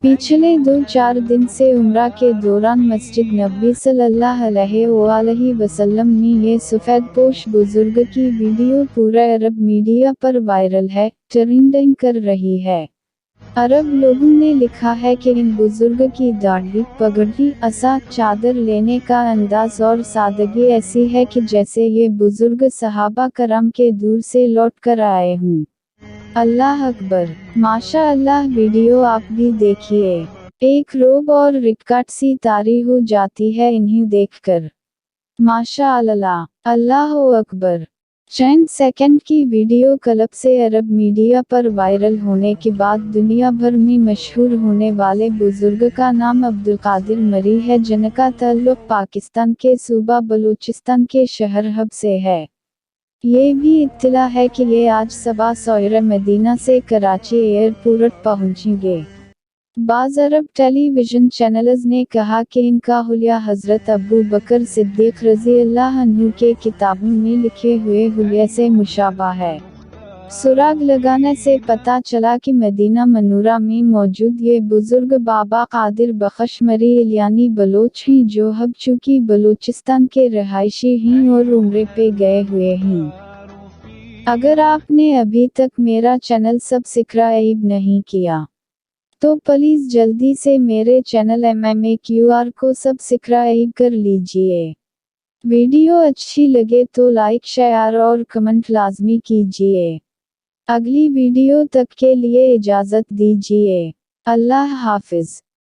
पिछले 2-4 दिन से उम्रा के दौरान मस्जिद नबी सल्लल्लाहु अलैहि वसल्लम में ये सफेदपोश बुजुर्ग की वीडियो पूरा अरब मीडिया पर वायरल है, ट्रेंडिंग कर रही है। अरब लोगों ने लिखा है कि इन बुजुर्ग की दाढ़ी, पगड़ी, असा, चादर लेने का अंदाज और सादगी ऐसी है कि जैसे ये बुजुर्ग सहाबा करम के दूर से लौट कर आए हों। अल्लाह अकबर, माशा अल्लाह। वीडियो आप भी देखिए। एक रोब और रिक्कट सी तारी हो जाती है इन्हें देखकर। माशा अल्लाह, अल्लाह अकबर। चंद सेकंड की वीडियो क्लिप से अरब मीडिया पर वायरल होने के बाद दुनिया भर में मशहूर होने वाले बुजुर्ग का नाम अब्दुल कादिर मरी है, जिनका ताल्लुक पाकिस्तान के सूबा बलूचिस्तान के शहर हब से है। ये भी इत्तला है कि ये आज सुबह सौर मदीना से कराची एयरपोर्ट पहुंचेंगे। बाज़ अरब टेलीविजन चैनल्स ने कहा कि इनका हुलिया हज़रत अबू बकर सिद्दीक़ रज़ी अल्लाह अन्हु के किताबों में लिखे हुए हुलिये से मुशाबा है। सुराग लगाने से पता चला कि मदीना मनूरा में मौजूद ये बुजुर्ग बाबा कादिर बख्श मरी इलियानी बलोच हैं, जो हब चूँकि बलूचिस्तान के रहायशी हैं और उम्रे पे गए हुए हैं। अगर आपने अभी तक मेरा चैनल सब्सक्राइब नहीं किया तो प्लीज़ जल्दी से मेरे चैनल MMAQR को सब्सक्राइब कर लीजिए। वीडियो अच्छी लगे तो लाइक, शेयर और कमेंट लाजमी कीजिए। अगली वीडियो तक के लिए इजाज़त दीजिए। अल्लाह हाफ़िज़।